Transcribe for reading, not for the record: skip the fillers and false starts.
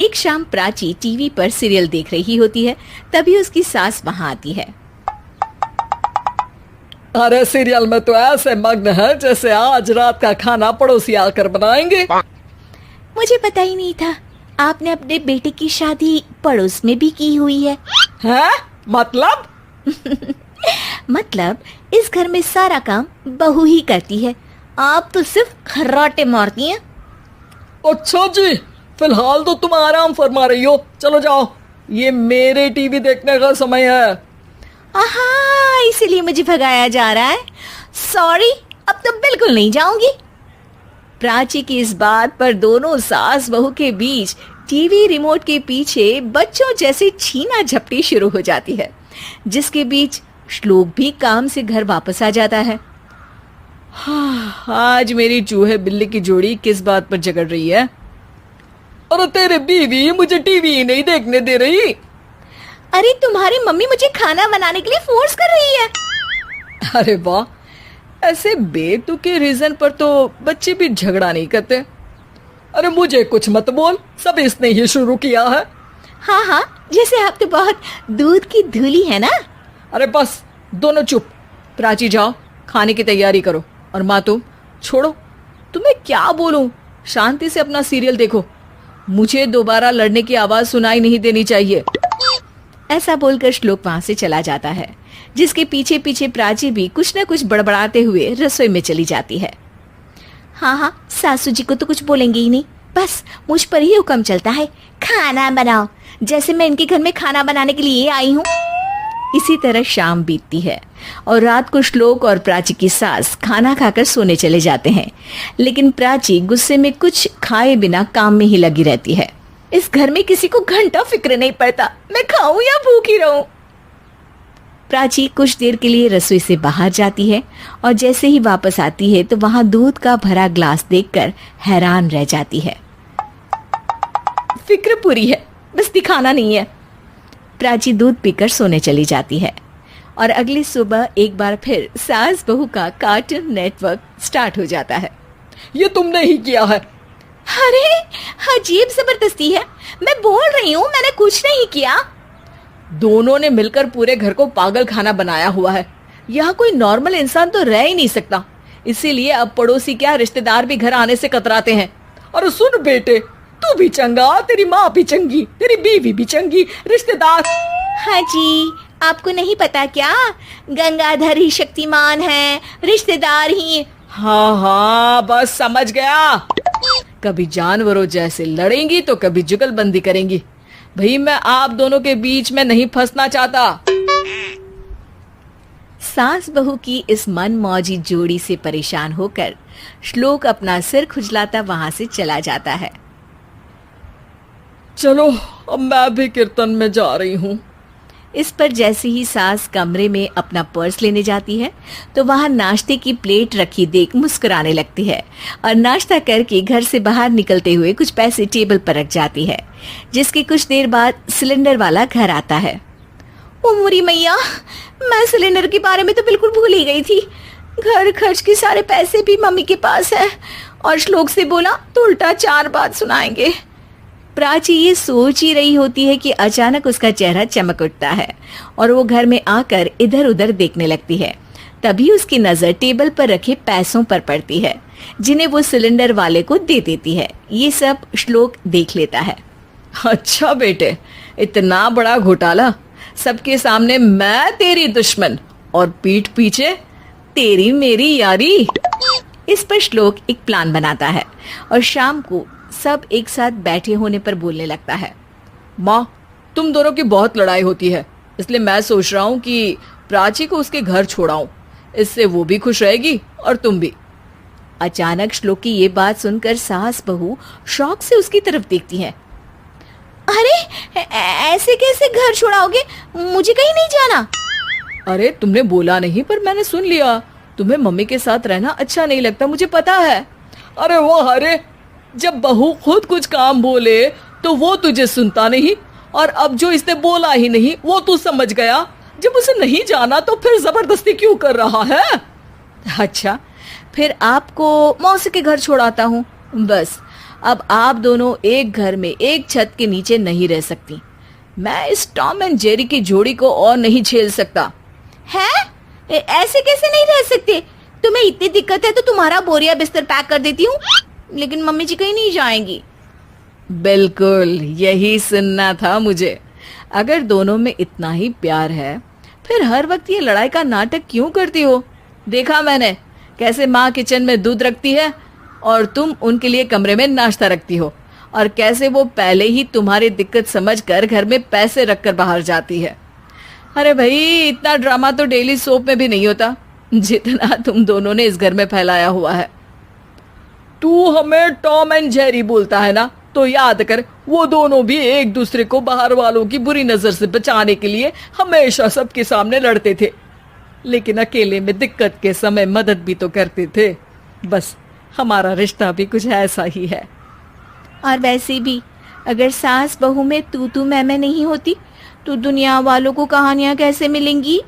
एक शाम प्राची टीवी पर सीरियल देख रही होती है। तभी उसकी सास वहां आती है। अरे सीरियल में तो ऐसे मग्न है जैसे आज रात का खाना पड़ोसी आकर बनाएंगे। मुझे पता ही नहीं था आपने अपने बेटे की शादी पड़ोस में भी की हुई है। हैं? मतलब? मतलब इस घर में सारा काम बहू ही करती है, आप तो सिर्फ खर्राटे मारती हैं। अच्छा जी, फिलहाल तो तुम आराम फरमा रही हो, चलो जाओ, ये मेरे टीवी देखने का समय है। आहा, इसीलिए मुझे भगाया जा रहा है। सॉरी, अब तो बिल्कुल नहीं जाऊंगी। प्राची की इस बात पर दोनों सास बहू के बीच टीवी रिमोट के पीछे बच्चों जैसे छीना झपटी शुरू हो जाती है, जिसके बीच श्लोक भी काम से घर वापस आ जाता है। आज मेरी चूहे बिल्ली की जोड़ी किस बात पर झगड़ रही है? अरे तेरे बीवी मुझे टीवी ही नहीं देखने दे रही। अरे तुम्हारी मम्मी मुझे खाना बनाने के लिए फोर्स कर रही है। अरे वाह, ऐसे बेतुके रीजन पर तो बच्चे भी झगड़ा नहीं करते। अरे मुझे कुछ मत बोल, सब इसने ही शुरू किया है। हाँ हाँ, जैसे आप तो बहुत दूध की धूली है ना। अरे बस, दोनों चुप। प्राची जाओ, खाने की तैयारी करो। और माँ तुम छोड़ो, तुम्हें क्या बोलूं, शांति से अपना सीरियल देखो, मुझे दोबारा लड़ने की आवाज सुनाई नहीं देनी चाहिए। ऐसा बोलकर श्लोक वहां से चला जाता है, जिसके पीछे पीछे प्राची भी कुछ न कुछ बड़बड़ाते हुए रसोई में चली जाती है। हाँ हाँ, सासू जी को तो कुछ बोलेंगे ही नहीं, बस मुझ पर ही हुक्म चलता है, खाना बनाओ, जैसे मैं इनके घर में खाना बनाने के लिए आई हूँ। इसी तरह शाम बीतती है और रात को श्लोक और प्राची की सास खाना खाकर सोने चले जाते हैं, लेकिन प्राची गुस्से में कुछ खाए बिना काम में ही लगी रहती है। इस घर में किसी को घंटा फिक्र नहीं पड़ता, मैं खाऊं या भूखी रहूं। प्राची कुछ देर के लिए रसोई से बाहर जाती है और जैसे ही वापस आती है तो वहां दूध का भरा ग्लास देखकर हैरान रह जाती है। फिक्र पूरी है, बस दिखाना नहीं है। प्राची दूध पीकर सोने चली जाती है और अगली सुबह एक बार फिर सास बहू का कार्टून नेटवर्क स्टार्ट हो जाता है। ये तुमने ही किया है। अरे अजीब जबरदस्ती है, मैं बोल रही हूँ मैंने कुछ नहीं किया। दोनों ने मिलकर पूरे घर को पागल खाना बनाया हुआ है। यहाँ कोई नॉर्मल इंसान तो रह ही नहीं सकता, इसीलिए अब पड़ोसी क्या रिश्तेदार भी घर आने से कतराते हैं। और सुन बेटे, तू भी चंगा, तेरी माँ भी चंगी, तेरी बीवी भी चंगी, रिश्तेदार। हाँ जी, आपको नहीं पता क्या, गंगाधर ही शक्तिमान है, रिश्तेदार ही। हाँ हाँ, बस समझ गया। कभी जानवरों जैसे लड़ेंगी तो कभी जुगलबंदी करेंगी। भाई मैं आप दोनों के बीच में नहीं फंसना चाहता। सास बहू की इस मनमौजी जोड़ी से परेशान होकर श्लोक अपना सिर खुजलाता वहां से चला जाता है। चलो अब मैं भी कीर्तन में जा रही हूँ। इस पर जैसे ही सास कमरे में अपना पर्स लेने जाती है तो वहां नाश्ते की प्लेट रखी देख मुस्कुराने लगती है और नाश्ता करके घर से बाहर निकलते हुए कुछ पैसे टेबल पर रख जाती है, जिसके कुछ देर बाद सिलेंडर वाला घर आता है। ओ मोरी मैया, मैं सिलेंडर के बारे में तो बिल्कुल भूल ही गई थी। घर खर्च के सारे पैसे भी मम्मी के पास है और श्लोक से बोला तो उल्टा 4 बात सुनाएंगे। प्राची ये सोच ही रही होती है कि अचानक उसका चेहरा चमक उठता है और वो घर में आकर इधर उधर देखने लगती है। तभी उसकी नजर टेबल पर रखे पैसों पर पड़ती है, जिन्हें वो सिलेंडर वाले को दे देती है। ये सब श्लोक देख लेता है। अच्छा बेटे, इतना बड़ा घोटाला, सबके सामने मैं तेरी दुश्मन और पीठ पीछे तेरी मेरी यारी। इस पर श्लोक एक प्लान बनाता है और शाम को सब एक साथ बैठे होने पर बोलने लगता है। माँ, तुम दोनों की बहुत लड़ाई होती है, इसलिए मैं सोच रहा हूँ कि प्राची को उसके घर छोड़ाऊं, इससे वो भी खुश रहेगी और तुम भी। अचानक श्लोक की ये बात सुनकर सास बहू शौक से उसकी तरफ देखती हैं। अरे ऐसे कैसे घर छोड़ाओगे, मुझे कहीं नहीं जाना। अरे तुमने बोला नहीं पर मैंने सुन लिया, तुम्हें मम्मी के साथ रहना अच्छा नहीं लगता, मुझे पता है। अरे वो, अरे जब बहू खुद कुछ काम बोले तो वो तुझे सुनता नहीं, और अब जो इसने बोला ही नहीं वो तू समझ गया। जब उसे नहीं जाना तो फिर जबरदस्ती क्यों कर रहा है? अच्छा, फिर आपको मौसी के घर छोड़ाता हूँ, बस अब आप दोनों एक घर में एक छत के नीचे नहीं रह सकती। मैं इस टॉम एंड जेरी की जोड़ी को और नहीं झेल सकता। है? ऐसे कैसे नहीं रह सकते? तुम्हें इतनी दिक्कत है तो तुम्हारा बोरिया बिस्तर पैक कर देती हूँ, लेकिन मम्मी जी कहीं नहीं जाएंगी। बिल्कुल यही सुनना था मुझे। अगर दोनों में इतना ही प्यार है फिर हर वक्त ये लड़ाई का नाटक क्यों करती हो? देखा मैंने कैसे माँ किचन में दूध रखती है और तुम उनके लिए कमरे में नाश्ता रखती हो, और कैसे वो पहले ही तुम्हारी दिक्कत समझकर घर में पैसे रखकर बाहर जाती है। अरे भाई, इतना ड्रामा तो डेली सोप में भी नहीं होता जितना तुम दोनों ने इस घर में फैलाया हुआ है। तू हमें टॉम एंड जेरी बोलता है ना, तो याद कर वो दोनों भी एक दूसरे को बाहर वालों की बुरी नजर से बचाने के लिए हमेशा सबके सामने लड़ते थे, लेकिन अकेले में दिक्कत के समय मदद भी तो करते थे। बस हमारा रिश्ता भी कुछ ऐसा ही है। और वैसे भी अगर सास बहू में तू मैं नहीं होती तो दुनिया वालों को कहानियां कैसे मिलेंगी?